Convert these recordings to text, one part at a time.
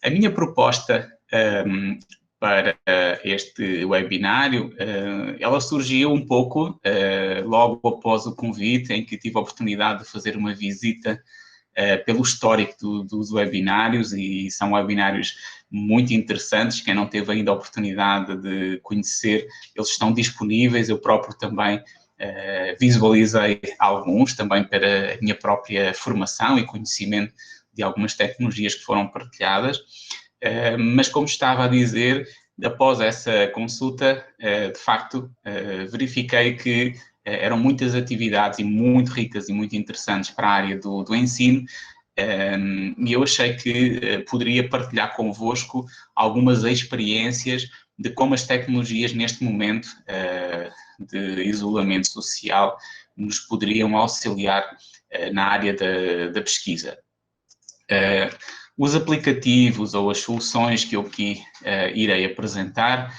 A minha proposta para este webinário, ela surgiu um pouco logo após o convite, em que tive a oportunidade de fazer uma visita pelo histórico dos webinários, e são webinários muito interessantes. Quem não teve ainda a oportunidade de conhecer, eles estão disponíveis. Eu próprio também visualizei alguns, também para a minha própria formação e conhecimento de algumas tecnologias que foram partilhadas. Mas, como estava a dizer, após essa consulta, de facto, verifiquei que eram muitas atividades e muito ricas e muito interessantes para a área do ensino, e eu achei que poderia partilhar convosco algumas experiências de como as tecnologias neste momento de isolamento social nos poderiam auxiliar na área da pesquisa. Os aplicativos ou as soluções que eu aqui irei apresentar,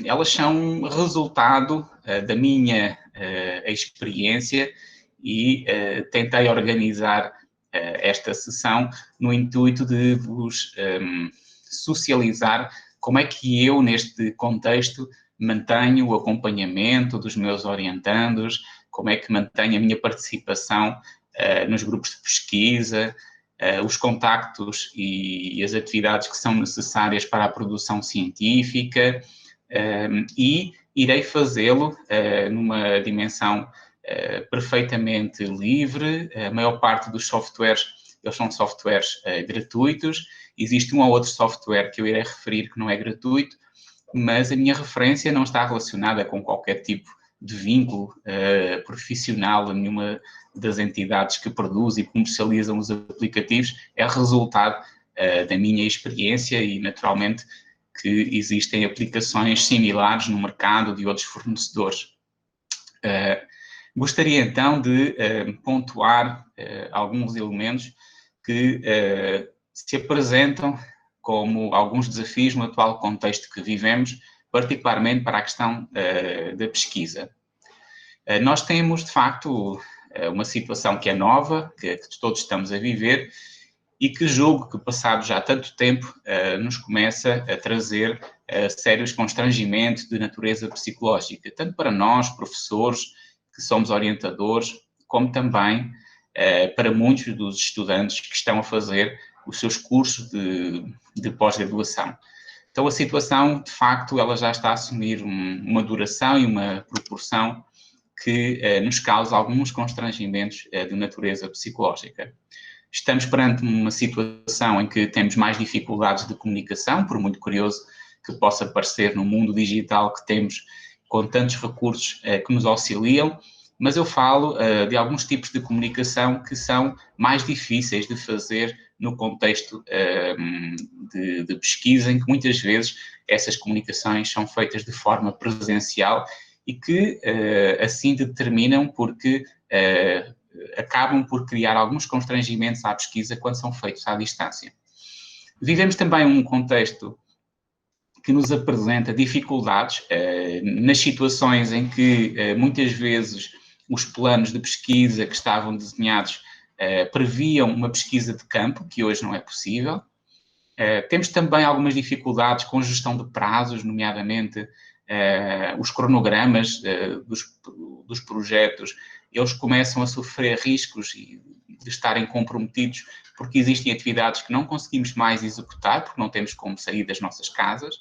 elas são resultado da minha experiência, e tentei organizar esta sessão no intuito de vos socializar como é que eu, neste contexto, mantenho o acompanhamento dos meus orientandos, como é que mantenho a minha participação nos grupos de pesquisa, os contactos e as atividades que são necessárias para a produção científica, e irei fazê-lo numa dimensão perfeitamente livre. A maior parte dos softwares, eles são softwares gratuitos. Existe um ou outro software que eu irei referir que não é gratuito, mas a minha referência não está relacionada com qualquer tipo de vínculo profissional a nenhuma das entidades que produzem e comercializam os aplicativos. É resultado da minha experiência, e naturalmente que existem aplicações similares no mercado de outros fornecedores. Gostaria então de pontuar alguns elementos que se apresentam como alguns desafios no atual contexto que vivemos, particularmente para a questão da pesquisa. Nós temos, de facto, uma situação que é nova, que todos estamos a viver, e que julgo que, passado já tanto tempo, nos começa a trazer sérios constrangimentos de natureza psicológica, tanto para nós, professores, que somos orientadores, como também para muitos dos estudantes que estão a fazer os seus cursos de pós-graduação. Então, a situação, de facto, ela já está a assumir uma duração e uma proporção que nos causa alguns constrangimentos de natureza psicológica. Estamos perante uma situação em que temos mais dificuldades de comunicação, por muito curioso que possa parecer no mundo digital que temos, com tantos recursos que nos auxiliam, mas eu falo de alguns tipos de comunicação que são mais difíceis de fazer no contexto de pesquisa, em que muitas vezes essas comunicações são feitas de forma presencial e que assim determinam porque acabam por criar alguns constrangimentos à pesquisa quando são feitos à distância. Vivemos também um contexto que nos apresenta dificuldades nas situações em que muitas vezes os planos de pesquisa que estavam desenhados previam uma pesquisa de campo, que hoje não é possível. Temos também algumas dificuldades com gestão de prazos, nomeadamente os cronogramas dos projetos. Eles começam a sofrer riscos de estarem comprometidos porque existem atividades que não conseguimos mais executar, porque não temos como sair das nossas casas.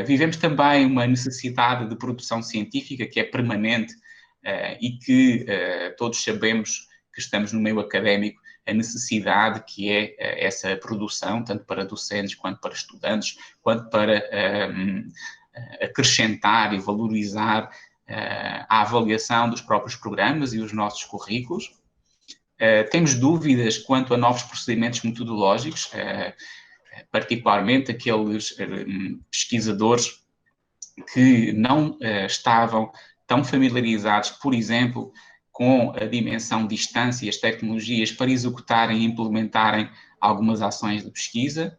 Vivemos também uma necessidade de produção científica que é permanente e que todos sabemos que estamos no meio académico, a necessidade que é essa produção, tanto para docentes quanto para estudantes, quanto para acrescentar e valorizar a avaliação dos próprios programas e os nossos currículos. Temos dúvidas quanto a novos procedimentos metodológicos, particularmente aqueles pesquisadores que não estavam tão familiarizados, por exemplo, com a dimensão distância e as tecnologias para executarem e implementarem algumas ações de pesquisa.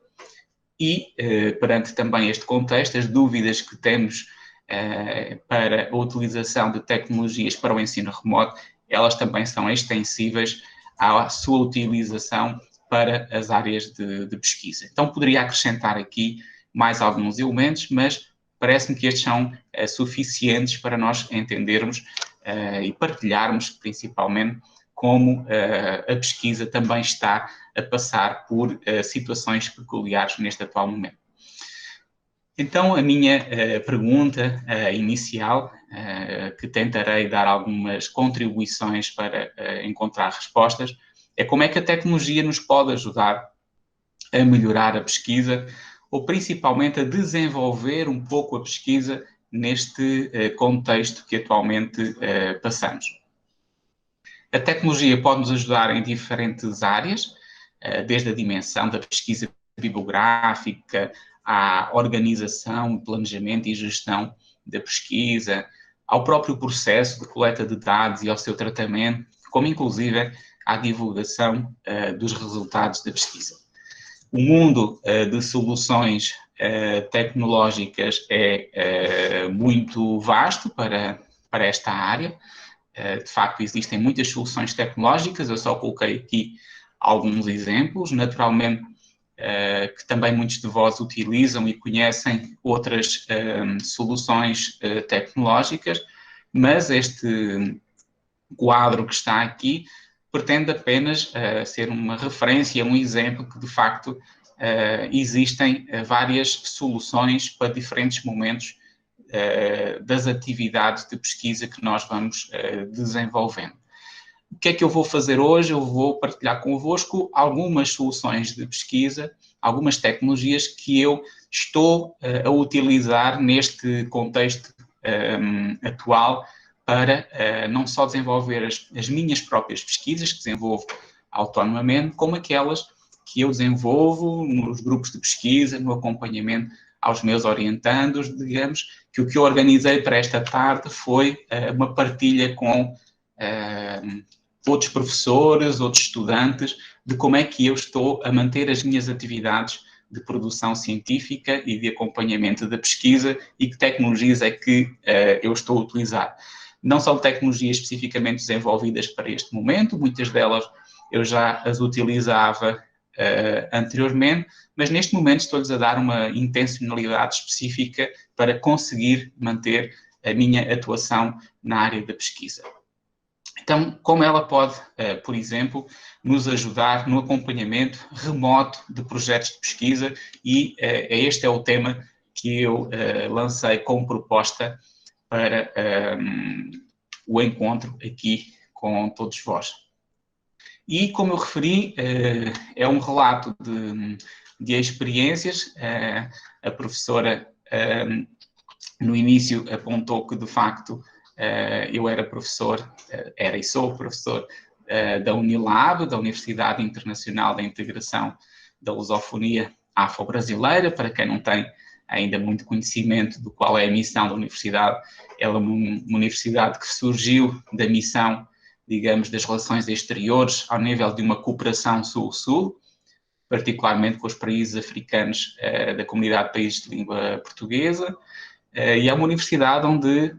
E, perante também este contexto, as dúvidas que temos para a utilização de tecnologias para o ensino remoto, elas também são extensíveis à sua utilização para as áreas de pesquisa. Então, poderia acrescentar aqui mais alguns elementos, mas parece-me que estes são suficientes para nós entendermos e partilharmos, principalmente, como a pesquisa também está a passar por situações peculiares neste atual momento. Então, a minha pergunta inicial, que tentarei dar algumas contribuições para encontrar respostas, é como é que a tecnologia nos pode ajudar a melhorar a pesquisa ou principalmente a desenvolver um pouco a pesquisa neste contexto que atualmente passamos. A tecnologia pode nos ajudar em diferentes áreas, desde a dimensão da pesquisa bibliográfica, à organização, planejamento e gestão da pesquisa, ao próprio processo de coleta de dados e ao seu tratamento, como inclusive à divulgação dos resultados da pesquisa. O mundo de soluções tecnológicas é muito vasto para esta área. De facto, existem muitas soluções tecnológicas, eu só coloquei aqui alguns exemplos. Naturalmente, que também muitos de vós utilizam e conhecem outras soluções tecnológicas, mas este quadro que está aqui pretende apenas ser uma referência, um exemplo que, de facto, existem várias soluções para diferentes momentos das atividades de pesquisa que nós vamos desenvolvendo. O que é que eu vou fazer hoje? Eu vou partilhar convosco algumas soluções de pesquisa, algumas tecnologias que eu estou a utilizar neste contexto atual para não só desenvolver as minhas próprias pesquisas, que desenvolvo autonomamente, como aquelas que eu desenvolvo nos grupos de pesquisa, no acompanhamento aos meus orientandos. Digamos que o que eu organizei para esta tarde foi uma partilha com outros professores, outros estudantes, de como é que eu estou a manter as minhas atividades de produção científica e de acompanhamento da pesquisa e que tecnologias é que eu estou a utilizar. Não são tecnologias especificamente desenvolvidas para este momento, muitas delas eu já as utilizava anteriormente, mas neste momento estou-lhes a dar uma intencionalidade específica para conseguir manter a minha atuação na área da pesquisa. Então, como ela pode, por exemplo, nos ajudar no acompanhamento remoto de projetos de pesquisa e este é o tema que eu lancei como proposta para o encontro aqui com todos vós. E, como eu referi, é um relato de experiências. A professora, no início, apontou que, de facto, eu era professor, era e sou professor da Unilab, da Universidade Internacional da Integração da Lusofonia Afro-Brasileira. Para quem não tem ainda muito conhecimento do qual é a missão da universidade, ela é uma universidade que surgiu da missão, digamos, das relações exteriores ao nível de uma cooperação sul-sul, particularmente com os países africanos da comunidade de países de língua portuguesa, e é uma universidade onde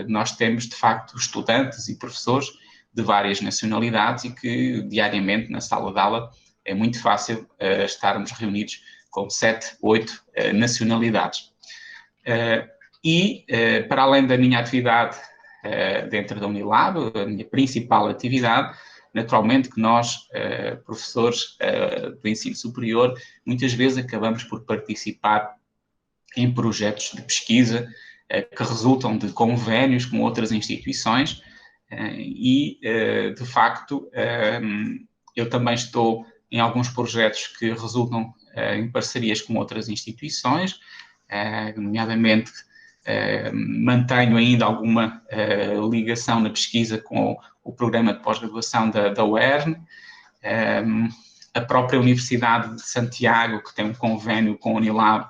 nós temos, de facto, estudantes e professores de várias nacionalidades e que, diariamente, na sala de aula, é muito fácil estarmos reunidos com 7, 8 nacionalidades. Para além da minha atividade dentro da Unilab, a minha principal atividade, naturalmente que nós, professores do ensino superior, muitas vezes acabamos por participar em projetos de pesquisa que resultam de convénios com outras instituições de facto, eu também estou em alguns projetos que resultam em parcerias com outras instituições, nomeadamente mantenho ainda alguma ligação na pesquisa com o programa de pós-graduação da UERN, a própria Universidade de Santiago, que tem um convênio com a Unilab,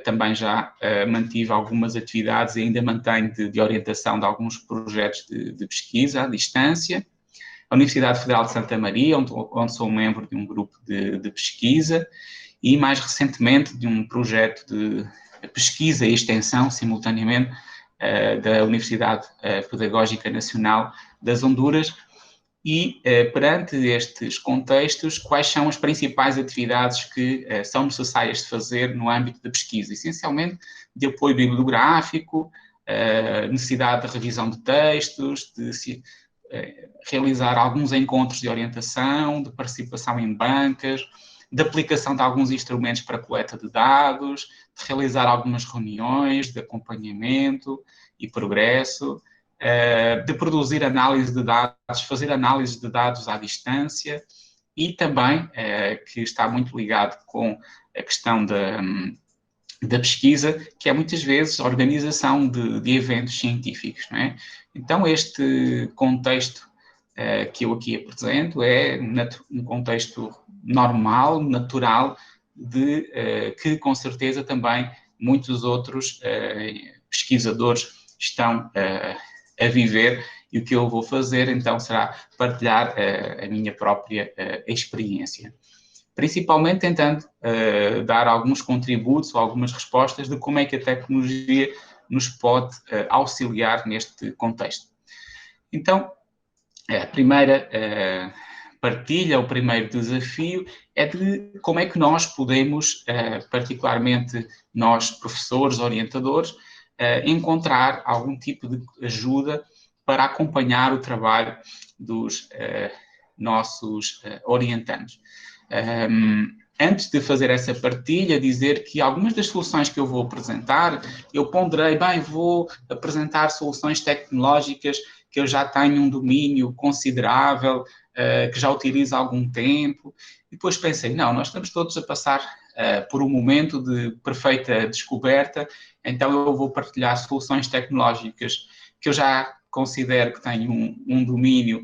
também já mantive algumas atividades e ainda mantenho de orientação de alguns projetos de pesquisa à distância. A Universidade Federal de Santa Maria, onde sou membro de um grupo de pesquisa, e mais recentemente de um projeto de pesquisa e extensão, simultaneamente, da Universidade Pedagógica Nacional das Honduras, e, perante estes contextos, quais são as principais atividades que são necessárias de fazer no âmbito da pesquisa, essencialmente de apoio bibliográfico, necessidade de revisão de textos, de realizar alguns encontros de orientação, de participação em bancas, de aplicação de alguns instrumentos para coleta de dados, de realizar algumas reuniões de acompanhamento e progresso, de produzir análise de dados, fazer análise de dados à distância e também, que está muito ligado com a questão da pesquisa, que é muitas vezes a organização de eventos científicos, não é? Então, este contexto que eu aqui apresento é um contexto normal, natural, que com certeza também muitos outros pesquisadores estão a viver, e o que eu vou fazer então será partilhar a minha própria experiência. Principalmente tentando dar alguns contributos ou algumas respostas de como é que a tecnologia nos pode auxiliar neste contexto. Então, a primeira partilha, o primeiro desafio é de como é que nós podemos, particularmente nós professores, orientadores, encontrar algum tipo de ajuda para acompanhar o trabalho dos nossos orientandos. Antes de fazer essa partilha, dizer que algumas das soluções que eu vou apresentar, eu ponderei, bem, vou apresentar soluções tecnológicas que eu já tenho um domínio considerável, que já utilizo há algum tempo, e depois pensei, não, nós estamos todos a passar por um momento de perfeita descoberta, então eu vou partilhar soluções tecnológicas que eu já considero que tenho um domínio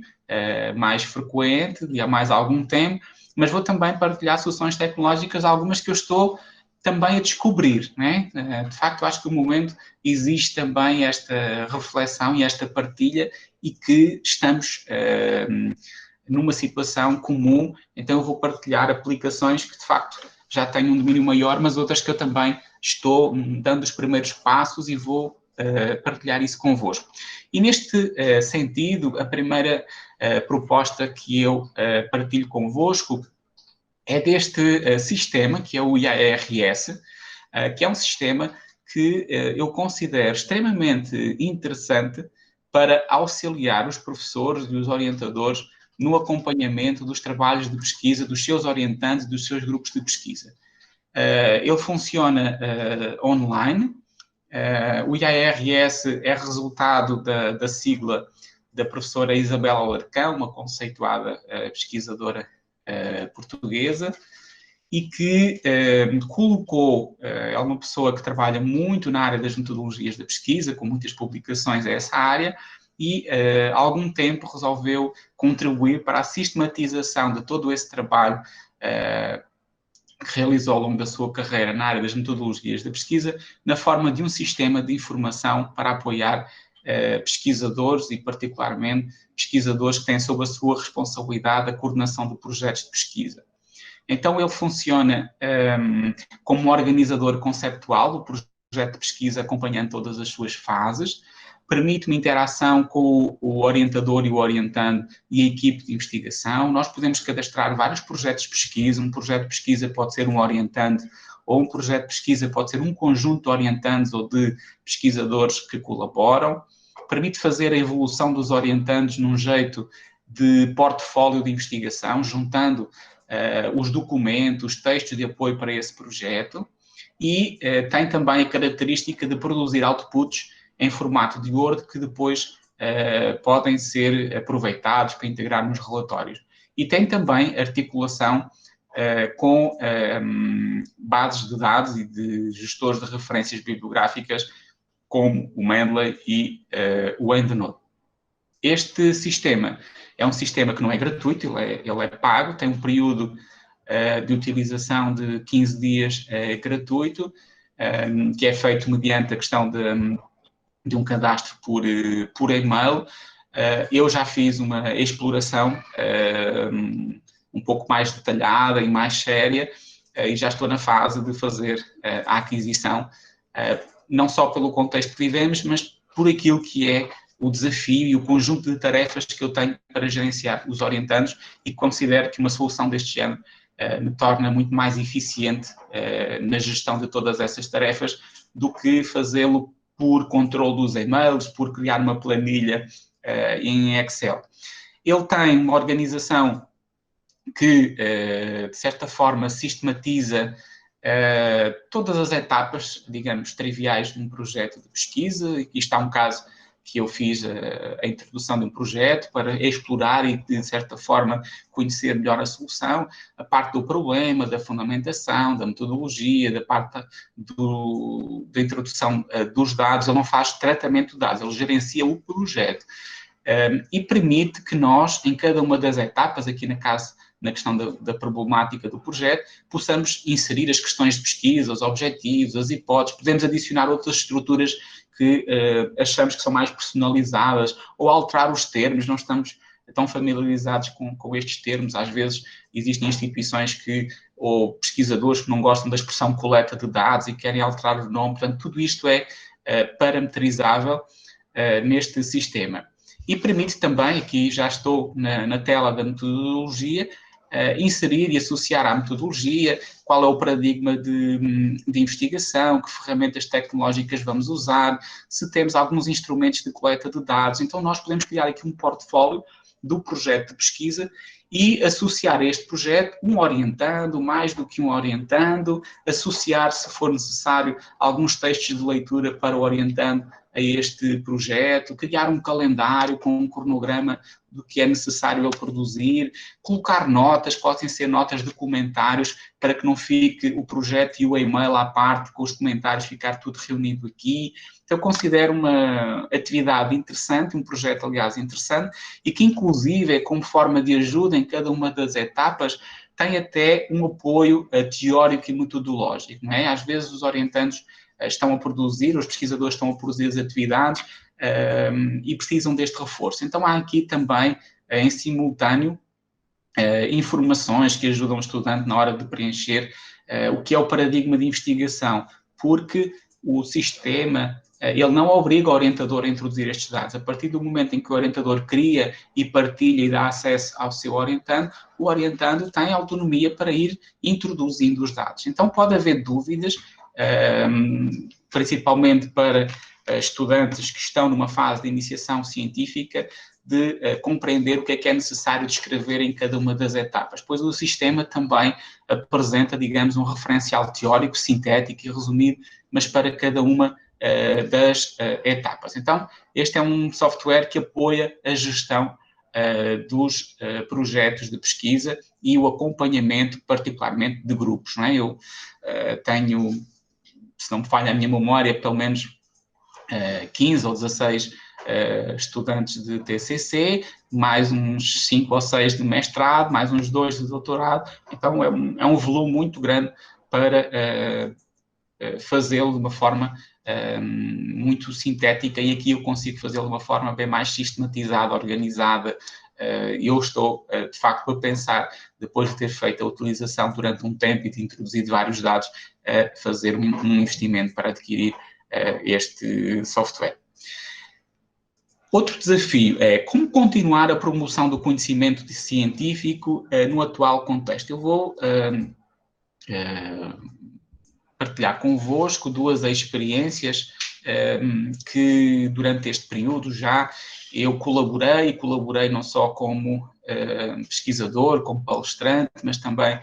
mais frequente e há mais algum tempo, mas vou também partilhar soluções tecnológicas, algumas que eu estou também a descobrir, né? De facto, acho que no momento existe também esta reflexão e esta partilha e que estamos numa situação comum, então eu vou partilhar aplicações que de facto já têm um domínio maior, mas outras que eu também estou dando os primeiros passos e vou partilhar isso convosco. E neste sentido, a primeira proposta que eu partilho convosco é deste sistema, que é o IARS, que é um sistema que eu considero extremamente interessante para auxiliar os professores e os orientadores no acompanhamento dos trabalhos de pesquisa dos seus orientantes e dos seus grupos de pesquisa. Ele funciona online. O IARS é resultado da sigla da professora Isabela Alarcão, uma conceituada pesquisadora portuguesa, e que colocou, é uma pessoa que trabalha muito na área das metodologias da pesquisa, com muitas publicações a essa área, e há algum tempo resolveu contribuir para a sistematização de todo esse trabalho que realizou ao longo da sua carreira na área das metodologias da pesquisa, na forma de um sistema de informação para apoiar pesquisadores e, particularmente, pesquisadores que têm sob a sua responsabilidade a coordenação de projetos de pesquisa. Então, ele funciona como um organizador conceptual do projeto de pesquisa, acompanhando todas as suas fases, permite uma interação com o orientador e o orientando e a equipe de investigação. Nós podemos cadastrar vários projetos de pesquisa. Um projeto de pesquisa pode ser um orientando, ou um projeto de pesquisa pode ser um conjunto de orientandos ou de pesquisadores que colaboram. Permite fazer a evolução dos orientandos num jeito de portfólio de investigação, juntando os documentos, os textos de apoio para esse projeto, e tem também a característica de produzir outputs em formato de Word que depois podem ser aproveitados para integrar nos relatórios. E tem também articulação com bases de dados e de gestores de referências bibliográficas como o Mendeley e o EndNote. Este sistema é um sistema que não é gratuito, ele é pago, tem um período de utilização de 15 dias gratuito, que é feito mediante a questão de um cadastro por e-mail. Eu já fiz uma exploração um pouco mais detalhada e mais séria e já estou na fase de fazer a aquisição, não só pelo contexto que vivemos, mas por aquilo que é o desafio e o conjunto de tarefas que eu tenho para gerenciar os orientandos e considero que uma solução deste género me torna muito mais eficiente na gestão de todas essas tarefas do que fazê-lo por controle dos e-mails, por criar uma planilha em Excel. Ele tem uma organização que, de certa forma, sistematiza todas as etapas, digamos, triviais de um projeto de pesquisa. Aqui está um caso que eu fiz a introdução de um projeto para explorar e, de certa forma, conhecer melhor a solução, a parte do problema, da fundamentação, da metodologia, da parte da introdução dos dados. Ele não faz tratamento de dados, ele gerencia o projeto. E permite que nós, em cada uma das etapas, aqui na questão da problemática do projeto, possamos inserir as questões de pesquisa, os objetivos, as hipóteses, podemos adicionar outras estruturas que achamos que são mais personalizadas, ou alterar os termos, não estamos tão familiarizados com estes termos. Às vezes existem instituições ou pesquisadores que não gostam da expressão coleta de dados e querem alterar o nome. Portanto, tudo isto é parametrizável neste sistema. E permite também, aqui já estou na tela da metodologia, inserir e associar à metodologia qual é o paradigma de investigação, que ferramentas tecnológicas vamos usar, se temos alguns instrumentos de coleta de dados. Então, nós podemos criar aqui um portfólio do projeto de pesquisa e associar a este projeto um orientando, mais do que um orientando, associar, se for necessário, alguns textos de leitura para o orientando a este projeto, criar um calendário com um cronograma do que é necessário ele produzir, colocar notas, podem ser notas de comentários, para que não fique o projeto e o e-mail à parte, com os comentários, ficar tudo reunido aqui. Então, considero uma atividade interessante, um projeto, aliás, interessante, e que, inclusive, como forma de ajuda em cada uma das etapas, tem até um apoio teórico e metodológico, não é? Às vezes, os orientandos estão a produzir, os pesquisadores estão a produzir as atividades e precisam deste reforço. Então, há aqui também, em simultâneo, informações que ajudam o estudante na hora de preencher o que é o paradigma de investigação, porque o sistema, ele não obriga o orientador a introduzir estes dados. A partir do momento em que o orientador cria e partilha e dá acesso ao seu orientando, o orientando tem autonomia para ir introduzindo os dados. Então, pode haver dúvidas, principalmente para estudantes que estão numa fase de iniciação científica, de compreender o que é necessário descrever em cada uma das etapas, pois o sistema também apresenta, digamos, um referencial teórico, sintético e resumido, mas para cada uma das etapas. Então, este é um software que apoia a gestão dos projetos de pesquisa e o acompanhamento, particularmente, de grupos, não é? Eu tenho, se não me falha a minha memória, pelo menos 15 ou 16 estudantes de TCC, mais uns 5 ou 6 de mestrado, mais uns 2 de doutorado. Então, é um volume muito grande para fazê-lo de uma forma muito sintética, e aqui eu consigo fazê-lo de uma forma bem mais sistematizada, organizada. Eu estou, de facto, a pensar, depois de ter feito a utilização durante um tempo e de introduzido vários dados, a fazer um investimento para adquirir este software. Outro desafio é como continuar a promoção do conhecimento científico no atual contexto. Eu vou partilhar convosco duas experiências que durante este período já eu colaborei não só como pesquisador, como palestrante, mas também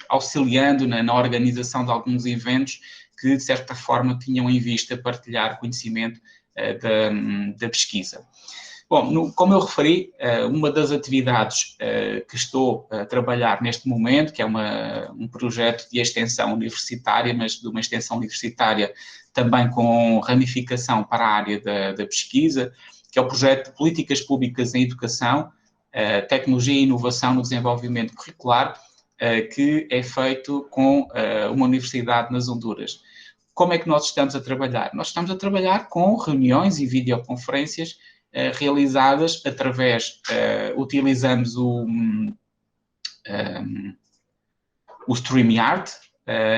auxiliando na organização de alguns eventos que, de certa forma, tinham em vista partilhar conhecimento da pesquisa. Bom, como eu referi, uma das atividades que estou a trabalhar neste momento, que é um projeto de extensão universitária, mas de uma extensão universitária também com ramificação para a área da pesquisa, que é o projeto de Políticas Públicas em Educação, Tecnologia e Inovação no Desenvolvimento Curricular, que é feito com uma universidade nas Honduras. Como é que nós estamos a trabalhar? Nós estamos a trabalhar com reuniões e videoconferências realizadas através, utilizamos o StreamYard,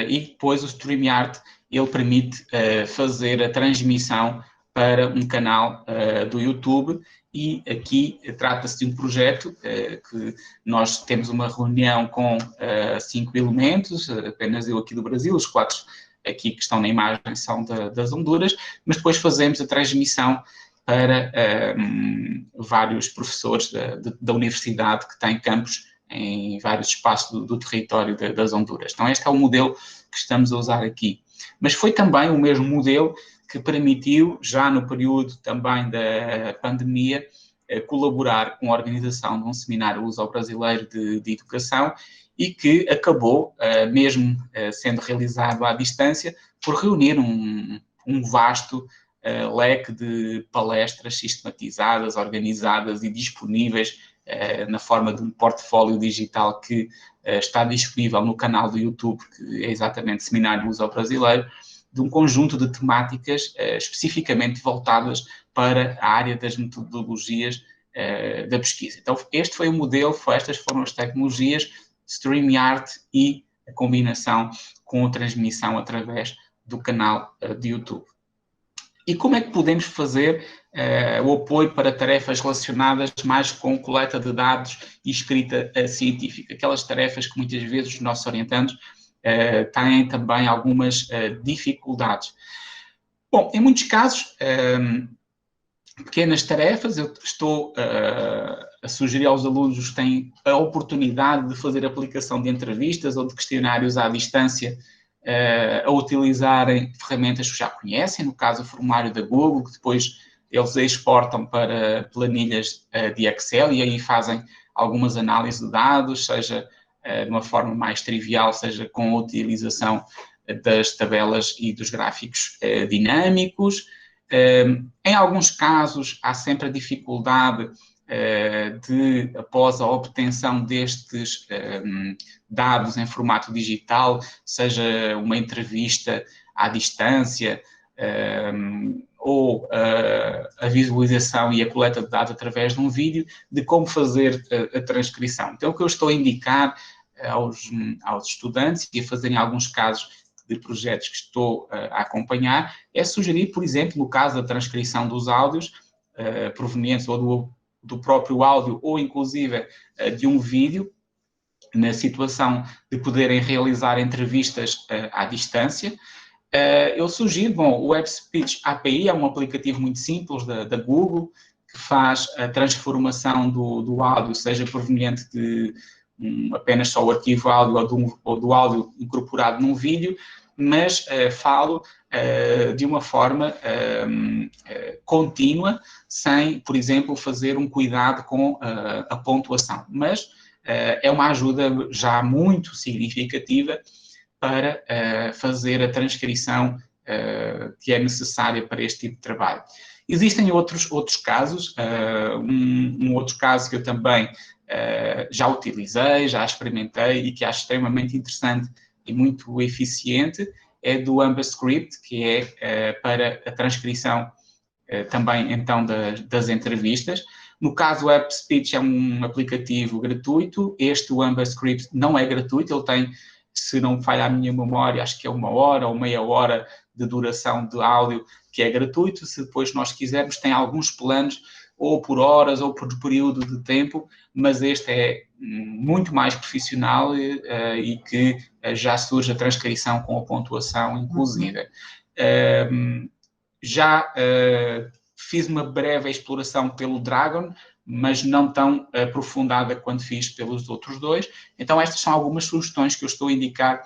e depois o StreamYard, ele permite fazer a transmissão para um canal do YouTube. E aqui trata-se de um projeto que nós temos uma reunião com 5 elementos, apenas eu aqui do Brasil, os 4 aqui que estão na imagem são das Honduras, mas depois fazemos a transmissão para vários professores da universidade que têm campos em vários espaços do território das Honduras. Então, este é o modelo que estamos a usar aqui. Mas foi também o mesmo modelo que permitiu, já no período também da pandemia, colaborar com a organização de um seminário luso-brasileiro de educação e que acabou, mesmo sendo realizado à distância, por reunir um vasto leque de palestras sistematizadas, organizadas e disponíveis na forma de um portfólio digital que está disponível no canal do YouTube, que é exatamente Seminário Luso-Brasileiro, de um conjunto de temáticas especificamente voltadas para a área das metodologias da pesquisa. Então, este foi o modelo, estas foram as tecnologias, StreamYard e a combinação com a transmissão através do canal de YouTube. E como é que podemos fazer o apoio para tarefas relacionadas mais com coleta de dados e escrita científica? Aquelas tarefas que muitas vezes os nossos orientandos têm também algumas dificuldades. Bom, em muitos casos, pequenas tarefas, eu estou a sugerir aos alunos que têm a oportunidade de fazer aplicação de entrevistas ou de questionários à distância, a utilizarem ferramentas que já conhecem, no caso o formulário da Google, que depois eles exportam para planilhas de Excel e aí fazem algumas análises de dados, seja de uma forma mais trivial, seja com a utilização das tabelas e dos gráficos dinâmicos. Em alguns casos, há sempre a dificuldade de, após a obtenção destes dados em formato digital, seja uma entrevista à distância ou a visualização e a coleta de dados através de um vídeo, de como fazer a transcrição. Então, o que eu estou a indicar aos estudantes e a fazer em alguns casos de projetos que estou a acompanhar, é sugerir, por exemplo, no caso da transcrição dos áudios provenientes ou do próprio áudio ou, inclusive, de um vídeo, na situação de poderem realizar entrevistas à distância. Eu sugiro, bom, o Web Speech API é um aplicativo muito simples da Google, que faz a transformação do áudio, seja proveniente de apenas só o arquivo áudio ou do áudio incorporado num vídeo, mas falo de uma forma contínua, sem, por exemplo, fazer um cuidado com a pontuação. Mas é uma ajuda já muito significativa para fazer a transcrição que é necessária para este tipo de trabalho. Existem outros casos, um outro caso que eu também já utilizei, já experimentei e que acho extremamente interessante e muito eficiente, é do AmberScript, que é para a transcrição também, então, das entrevistas. No caso, o App Speech é um aplicativo gratuito, o AmberScript não é gratuito, ele tem, se não falha a minha memória, acho que é 1 hora ou meia hora de duração de áudio, que é gratuito. Se depois nós quisermos, tem alguns planos, ou por horas, ou por período de tempo, mas este é muito mais profissional e que já surge a transcrição com a pontuação inclusive. Já fiz uma breve exploração pelo Dragon, mas não tão aprofundada quanto fiz pelos outros dois. Então, estas são algumas sugestões que eu estou a indicar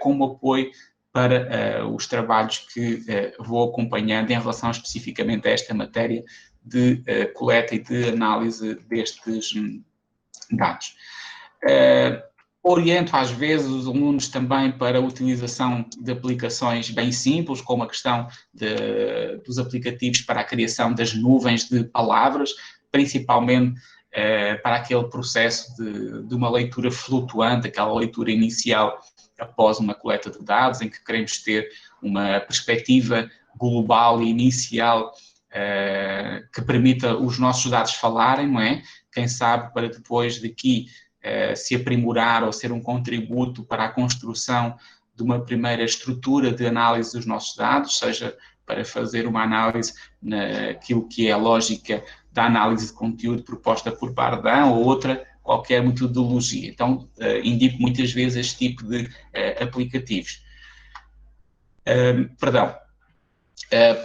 como apoio para os trabalhos que vou acompanhando em relação especificamente a esta matéria de coleta e de análise destes dados. Oriento, às vezes, os alunos também para a utilização de aplicações bem simples, como a questão dos aplicativos para a criação das nuvens de palavras, principalmente para aquele processo de uma leitura flutuante, aquela leitura inicial após uma coleta de dados, em que queremos ter uma perspectiva global e inicial que permita os nossos dados falarem, não é? Quem sabe para depois daqui se aprimorar ou ser um contributo para a construção de uma primeira estrutura de análise dos nossos dados, seja para fazer uma análise naquilo que é a lógica da análise de conteúdo proposta por Bardin ou outra qualquer metodologia. Então, indico muitas vezes este tipo de aplicativos.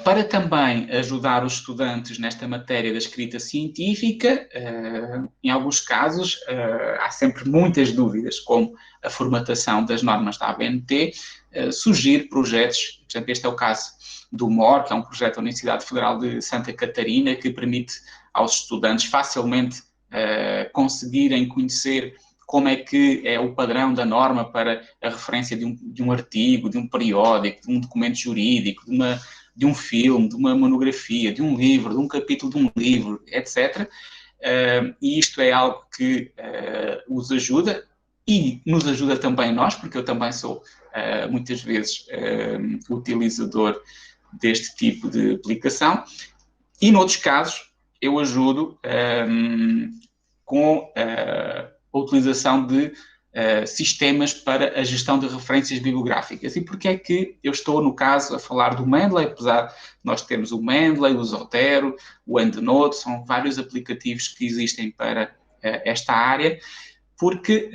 Para também ajudar os estudantes nesta matéria da escrita científica, em alguns casos há sempre muitas dúvidas, como a formatação das normas da ABNT, sugiro projetos, por exemplo, este é o caso do MOR, que é um projeto da Universidade Federal de Santa Catarina, que permite aos estudantes facilmente conseguirem conhecer como é que é o padrão da norma para a referência de um artigo, de um periódico, de um documento jurídico, de um filme, de uma monografia, de um livro, de um capítulo de um livro, etc. E isto é algo que os ajuda e nos ajuda também nós, porque eu também sou muitas vezes utilizador deste tipo de aplicação. E noutros casos eu ajudo com a utilização de sistemas para a gestão de referências bibliográficas. E porquê é que eu estou, no caso, a falar do Mendeley, apesar de nós termos o Mendeley, o Zotero, o EndNote, são vários aplicativos que existem para esta área, porque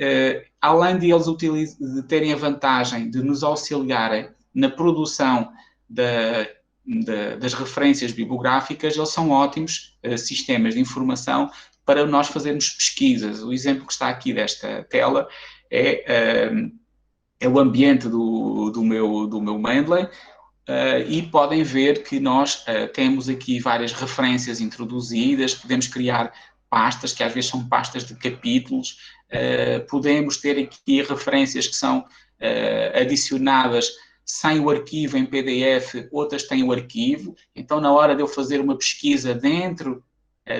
além de eles de terem a vantagem de nos auxiliarem na produção das referências bibliográficas, eles são ótimos sistemas de informação para nós fazermos pesquisas. O exemplo que está aqui desta tela é o ambiente do meu Mendeley, e podem ver que nós temos aqui várias referências introduzidas, podemos criar pastas, que às vezes são pastas de capítulos, podemos ter aqui referências que são adicionadas sem o arquivo em PDF, outras têm o arquivo, então na hora de eu fazer uma pesquisa dentro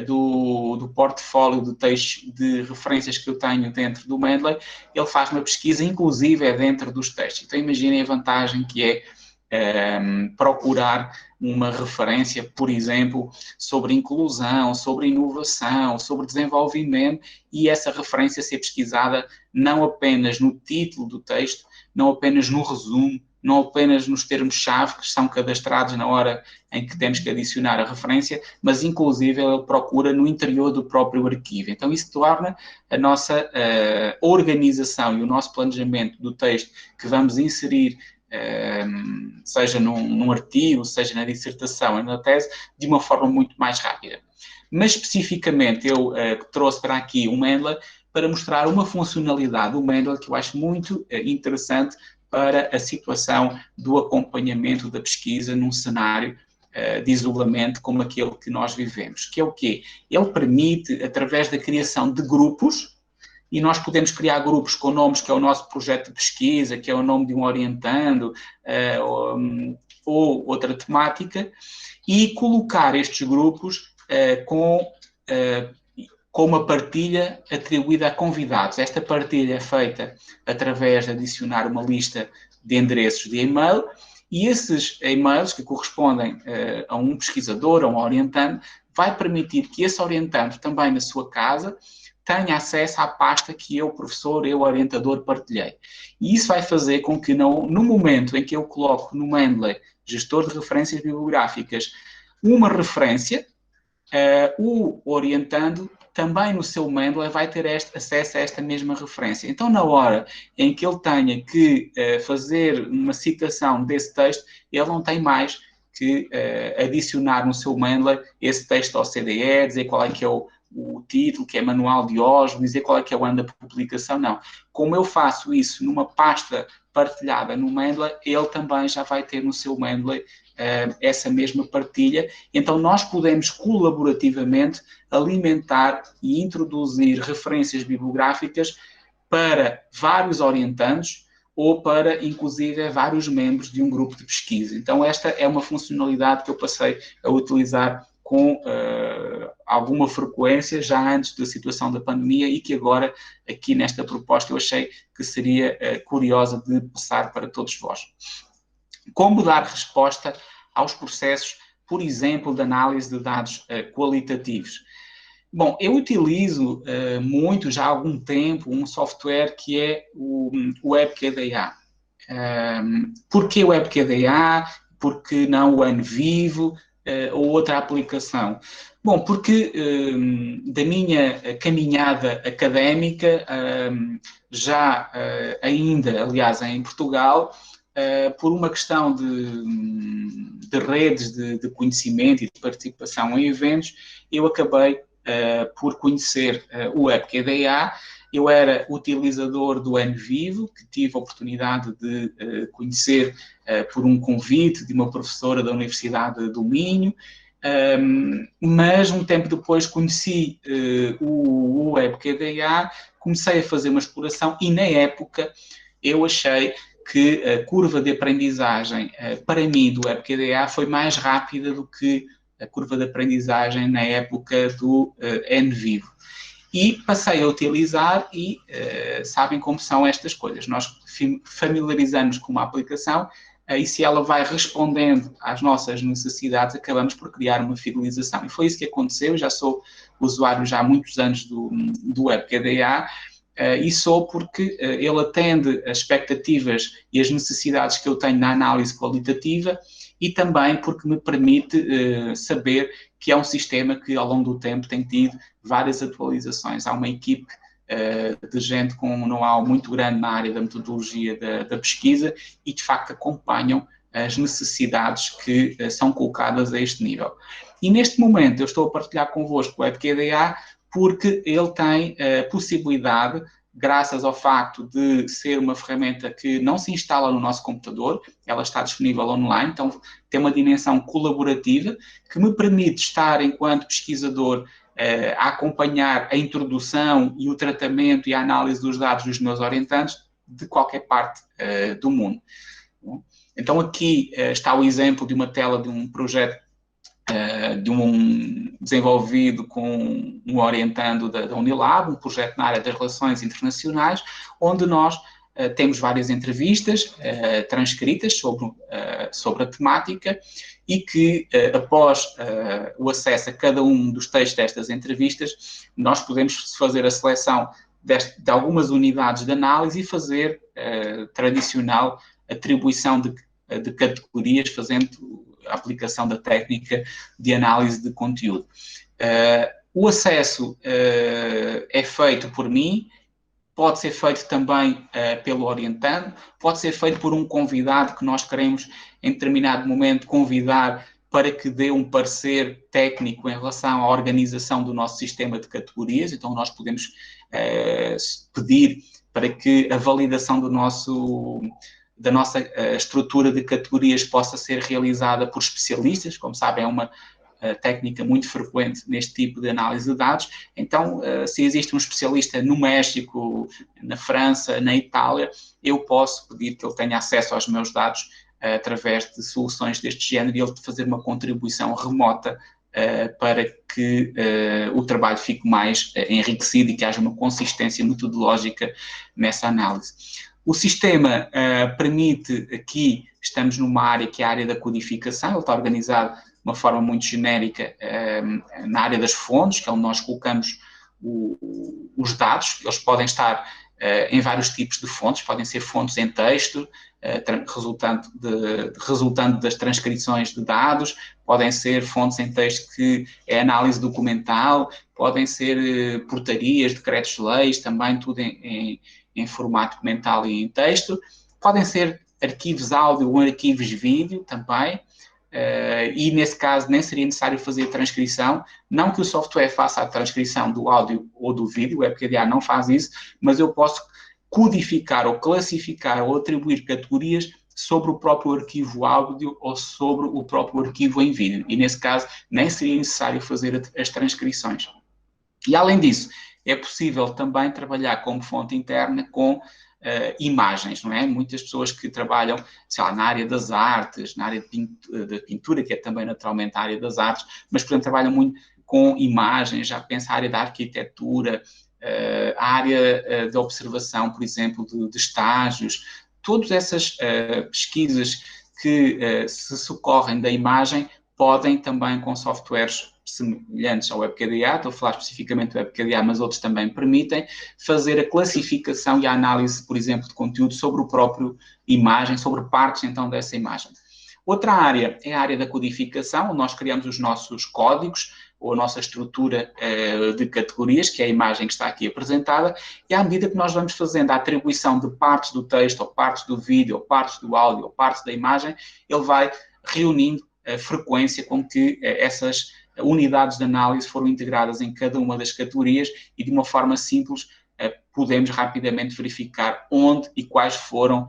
do portfólio de textos de referências que eu tenho dentro do Mendeley, ele faz uma pesquisa, inclusive, dentro dos textos. Então, imaginem a vantagem que é procurar uma referência, por exemplo, sobre inclusão, sobre inovação, sobre desenvolvimento, e essa referência ser pesquisada não apenas no título do texto, não apenas no resumo, não apenas nos termos-chave que são cadastrados na hora em que temos que adicionar a referência, mas inclusive ele procura no interior do próprio arquivo. Então isso torna a nossa organização e o nosso planejamento do texto que vamos inserir, seja num artigo, seja na dissertação, na tese, de uma forma muito mais rápida. Mas especificamente eu trouxe para aqui o Mendeley para mostrar uma funcionalidade do Mendeley que eu acho muito interessante para a situação do acompanhamento da pesquisa num cenário de isolamento como aquele que nós vivemos. Que é o quê? Ele permite, através da criação de grupos, e nós podemos criar grupos com nomes que é o nosso projeto de pesquisa, que é o nome de um orientando, ou outra temática, e colocar estes grupos com uma partilha atribuída a convidados. Esta partilha é feita através de adicionar uma lista de endereços de e-mail, e esses e-mails que correspondem a um pesquisador, a um orientando, vai permitir que esse orientando também na sua casa tenha acesso à pasta que eu, professor, eu, orientador, partilhei. E isso vai fazer com que no momento em que eu coloco no Mendeley, gestor de referências bibliográficas, uma referência, o orientando também no seu Mendeley vai ter acesso a esta mesma referência. Então, na hora em que ele tenha que fazer uma citação desse texto, ele não tem mais que adicionar no seu Mendeley esse texto ao CDE, dizer qual é que é o título, que é Manual de Osmo, dizer qual é que é o ano da publicação, não. Como eu faço isso numa pasta partilhada no Mendeley, ele também já vai ter no seu Mendeley essa mesma partilha. Então, nós podemos colaborativamente alimentar e introduzir referências bibliográficas para vários orientandos ou para, inclusive, vários membros de um grupo de pesquisa. Então, esta é uma funcionalidade que eu passei a utilizar com alguma frequência já antes da situação da pandemia e que agora, aqui nesta proposta, eu achei que seria curiosa de passar para todos vós. Como dar resposta aos processos, por exemplo, de análise de dados qualitativos? Bom, eu utilizo muito, já há algum tempo, um software que é o WebQDA. Porquê o WebQDA? por que não o NVivo ou outra aplicação? Bom, porque da minha caminhada académica, já ainda, aliás, em Portugal, por uma questão de redes de conhecimento e de participação em eventos, eu acabei por conhecer o WebQDA. Eu era utilizador do NVivo, que tive a oportunidade de conhecer por um convite de uma professora da Universidade do Minho, mas um tempo depois conheci o WebQDA, comecei a fazer uma exploração e, na época, eu achei que a curva de aprendizagem para mim do WebQDA foi mais rápida do que a curva de aprendizagem na época do NVivo. E passei a utilizar e sabem como são estas coisas. Nós familiarizamos com uma aplicação e se ela vai respondendo às nossas necessidades, acabamos por criar uma fidelização. E foi isso que aconteceu. Eu já sou usuário já há muitos anos do WebQDA e sou porque ele atende as expectativas e as necessidades que eu tenho na análise qualitativa e também porque me permite saber que é um sistema que ao longo do tempo tem tido várias atualizações. Há uma equipe de gente com um know-how muito grande na área da metodologia da pesquisa e, de facto, acompanham as necessidades que são colocadas a este nível. E, neste momento, eu estou a partilhar convosco o WebQDA porque ele tem a possibilidade, graças ao facto de ser uma ferramenta que não se instala no nosso computador, ela está disponível online, então tem uma dimensão colaborativa que me permite estar, enquanto pesquisador, a acompanhar a introdução e o tratamento e a análise dos dados dos meus orientantes de qualquer parte do mundo. Então, aqui está o exemplo de uma tela de um projeto desenvolvido com um orientando da Unilab, um projeto na área das relações internacionais, onde nós temos várias entrevistas transcritas sobre a temática e que, após o acesso a cada um dos textos destas entrevistas, nós podemos fazer a seleção de algumas unidades de análise e fazer tradicional atribuição de categorias, fazendo a aplicação da técnica de análise de conteúdo. O acesso é feito por mim, pode ser feito também pelo orientando, pode ser feito por um convidado que nós queremos, em determinado momento, convidar para que dê um parecer técnico em relação à organização do nosso sistema de categorias. Então, nós podemos pedir para que a validação da nossa estrutura de categorias possa ser realizada por especialistas. Como sabem, é uma técnica muito frequente neste tipo de análise de dados. Então, se existe um especialista no México, na França, na Itália, eu posso pedir que ele tenha acesso aos meus dados através de soluções deste género e ele fazer uma contribuição remota para que o trabalho fique mais enriquecido e que haja uma consistência metodológica nessa análise. O sistema permite, aqui estamos numa área que é a área da codificação, ele está organizado de uma forma muito genérica na área das fontes, que é onde nós colocamos os dados. Eles podem estar em vários tipos de fontes, podem ser fontes em texto, resultante das transcrições de dados, podem ser fontes em texto que é análise documental, podem ser portarias, decretos-leis, também tudo em formato documental e em texto, podem ser arquivos áudio ou arquivos vídeo também, e nesse caso nem seria necessário fazer transcrição, não que o software faça a transcrição do áudio ou do vídeo, o WebQDA não faz isso, mas eu posso codificar ou classificar ou atribuir categorias sobre o próprio arquivo áudio ou sobre o próprio arquivo em vídeo, e nesse caso nem seria necessário fazer as transcrições. E além disso, é possível também trabalhar como fonte interna com imagens, não é? Muitas pessoas que trabalham, sei lá, na área das artes, na área de pintura, que é também naturalmente a área das artes, mas, por exemplo, trabalham muito com imagens, já pensa a área da arquitetura, a área de observação, por exemplo, de estágios, todas essas pesquisas que se socorrem da imagem podem também, com softwares semelhantes ao WebQDA, estou a falar especificamente do WebQDA, mas outros também permitem, fazer a classificação e a análise, por exemplo, de conteúdo sobre o próprio imagem, sobre partes, então, dessa imagem. Outra área é a área da codificação, onde nós criamos os nossos códigos, ou a nossa estrutura de categorias, que é a imagem que está aqui apresentada, e à medida que nós vamos fazendo a atribuição de partes do texto, ou partes do vídeo, ou partes do áudio, ou partes da imagem, ele vai reunindo a frequência com que essas unidades de análise foram integradas em cada uma das categorias e, de uma forma simples, podemos rapidamente verificar onde e quais foram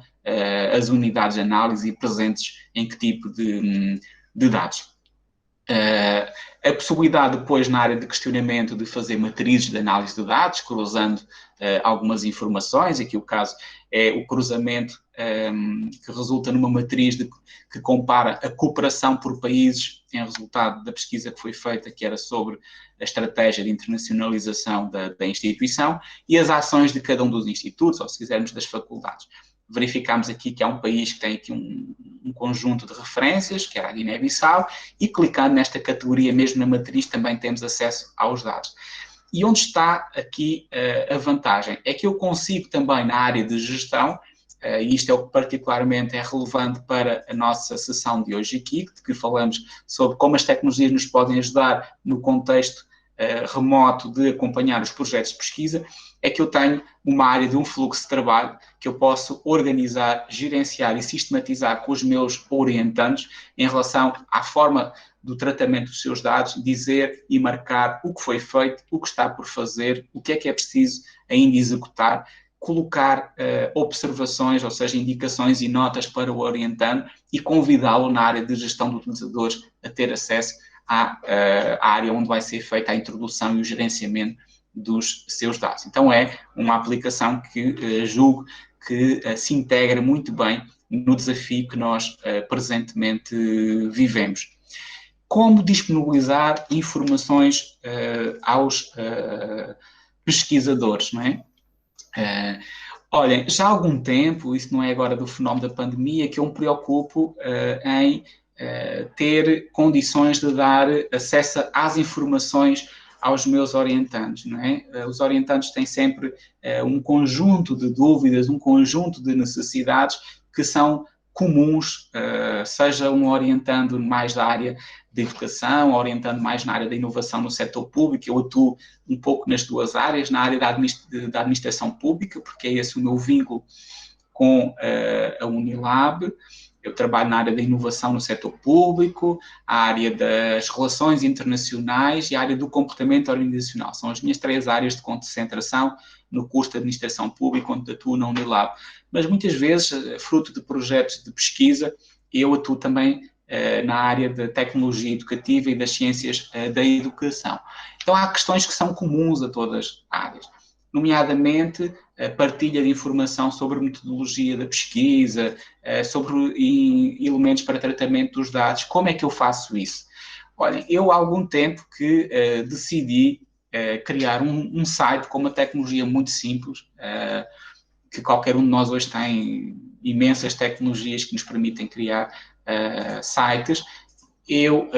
as unidades de análise e presentes em que tipo de dados. A possibilidade depois na área de questionamento de fazer matrizes de análise de dados, cruzando algumas informações, aqui o caso é o cruzamento que resulta numa matriz que compara a cooperação por países em resultado da pesquisa que foi feita, que era sobre a estratégia de internacionalização da instituição e as ações de cada um dos institutos, ou se quisermos das faculdades. Verificamos aqui que há um país que tem aqui um conjunto de referências, que era a Guiné-Bissau, e clicando nesta categoria, mesmo na matriz, também temos acesso aos dados. E onde está aqui a vantagem? É que eu consigo também, na área de gestão, e isto é o que particularmente é relevante para a nossa sessão de hoje aqui, de que falamos sobre como as tecnologias nos podem ajudar no contexto remoto de acompanhar os projetos de pesquisa, é que eu tenho uma área de um fluxo de trabalho que eu posso organizar, gerenciar e sistematizar com os meus orientandos em relação à forma do tratamento dos seus dados, dizer e marcar o que foi feito, o que está por fazer, o que é preciso ainda executar, colocar observações, ou seja, indicações e notas para o orientando e convidá-lo na área de gestão de utilizadores a ter acesso à área onde vai ser feita a introdução e o gerenciamento dos seus dados. Então, é uma aplicação que julgo que se integra muito bem no desafio que nós presentemente vivemos. Como disponibilizar informações aos pesquisadores, não é? Olhem, já há algum tempo, isso não é agora do fenómeno da pandemia, que eu me preocupo em ter condições de dar acesso às informações aos meus orientandos, não é? Os orientandos têm sempre um conjunto de dúvidas, um conjunto de necessidades que são comuns, seja um orientando mais da área de educação, orientando mais na área da inovação no setor público. Eu atuo um pouco nas duas áreas, na área da administração pública, porque é esse o meu vínculo com a Unilab. Eu trabalho na área da inovação no setor público, a área das relações internacionais e a área do comportamento organizacional. São as minhas três áreas de concentração no curso de administração pública, onde atuo na Unilab. Mas muitas vezes, fruto de projetos de pesquisa, eu atuo também na área da tecnologia educativa e das ciências da educação. Então, há questões que são comuns a todas as áreas, nomeadamente a partilha de informação sobre metodologia da pesquisa, sobre elementos para tratamento dos dados. Como é que eu faço isso? Olhem, eu há algum tempo que decidi criar um site com uma tecnologia muito simples, que qualquer um de nós hoje tem imensas tecnologias que nos permitem criar sites. Eu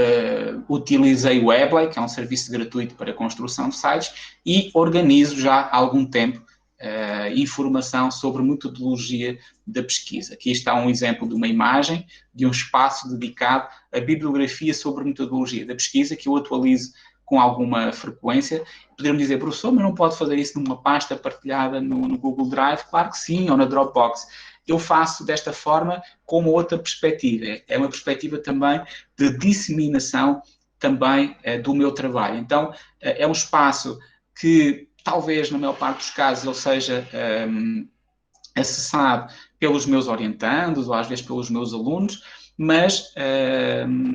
utilizei o Webley, que é um serviço gratuito para construção de sites, e organizo já há algum tempo informação sobre metodologia da pesquisa. Aqui está um exemplo de uma imagem de um espaço dedicado à bibliografia sobre metodologia da pesquisa, que eu atualizo com alguma frequência. Poderiam dizer, professor, mas não pode fazer isso numa pasta partilhada no Google Drive? Claro que sim, ou na Dropbox. Eu faço desta forma com uma outra perspectiva. É uma perspectiva também de disseminação também do meu trabalho. Então, é um espaço que talvez, na maior parte dos casos, ele seja acessado pelos meus orientandos ou às vezes pelos meus alunos, mas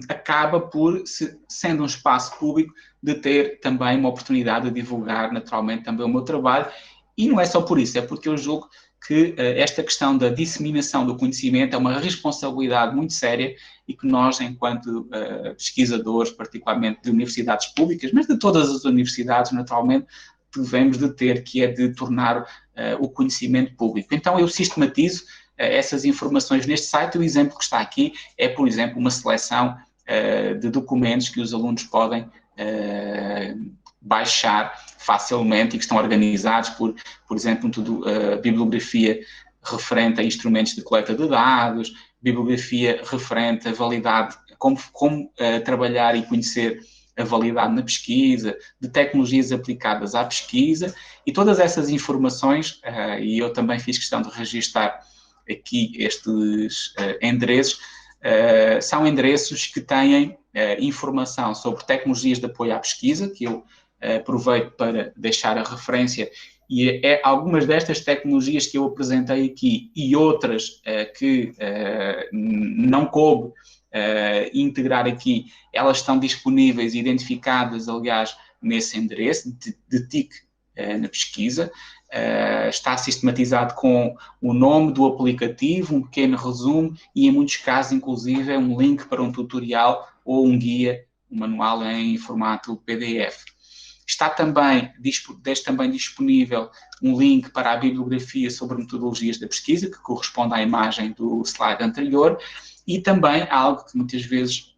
acaba por, sendo um espaço público, de ter também uma oportunidade de divulgar naturalmente também o meu trabalho. E não é só por isso, é porque eu julgo que esta questão da disseminação do conhecimento é uma responsabilidade muito séria e que nós, enquanto pesquisadores, particularmente de universidades públicas, mas de todas as universidades, naturalmente, devemos de ter, que é de tornar o conhecimento público. Então, eu sistematizo essas informações neste site. O exemplo que está aqui é, por exemplo, uma seleção de documentos que os alunos podem baixar facilmente e que estão organizados por exemplo, bibliografia referente a instrumentos de coleta de dados, bibliografia referente à validade, como trabalhar e conhecer a validade na pesquisa, de tecnologias aplicadas à pesquisa, e todas essas informações, e eu também fiz questão de registar aqui estes endereços, são endereços que têm informação sobre tecnologias de apoio à pesquisa, que eu aproveito para deixar a referência, e algumas destas tecnologias que eu apresentei aqui e outras que não coube integrar aqui, elas estão disponíveis e identificadas, aliás, nesse endereço de TIC na pesquisa. Está sistematizado com o nome do aplicativo, um pequeno resumo e, em muitos casos, inclusive, um link para um tutorial ou um guia, um manual em formato PDF. Está também disponível um link para a bibliografia sobre metodologias da pesquisa, que corresponde à imagem do slide anterior, e também algo que muitas vezes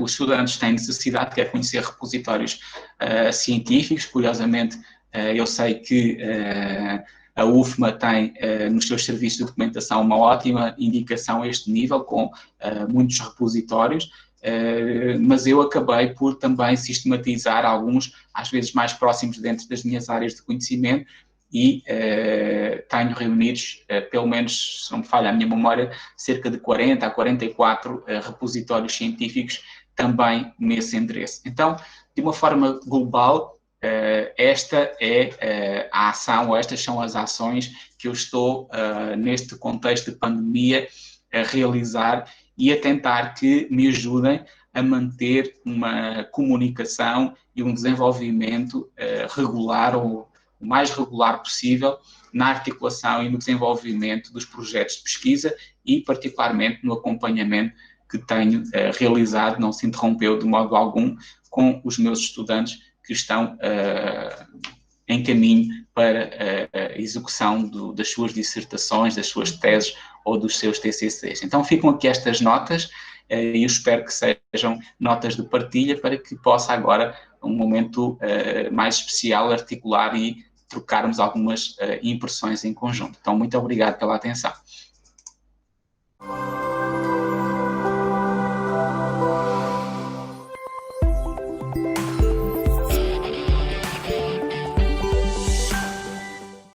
os estudantes têm necessidade, que é conhecer repositórios científicos. Curiosamente, eu sei que a UFMA tem nos seus serviços de documentação uma ótima indicação a este nível, com muitos repositórios, mas eu acabei por também sistematizar alguns, às vezes mais próximos dentro das minhas áreas de conhecimento, e tenho reunidos, pelo menos, se não me falha a minha memória, cerca de 40 a 44 repositórios científicos também nesse endereço. Então, de uma forma global, esta é a ação, ou estas são as ações que eu estou, neste contexto de pandemia, a realizar e a tentar que me ajudem a manter uma comunicação e um desenvolvimento regular, ou o mais regular possível, na articulação e no desenvolvimento dos projetos de pesquisa e, particularmente, no acompanhamento que tenho realizado, não se interrompeu de modo algum, com os meus estudantes que estão em caminho para a execução das suas dissertações, das suas teses ou dos seus TCCs. Então, ficam aqui estas notas e eu espero que sejam notas de partilha para que possa agora, um momento mais especial, articular e trocarmos algumas impressões em conjunto. Então, muito obrigado pela atenção.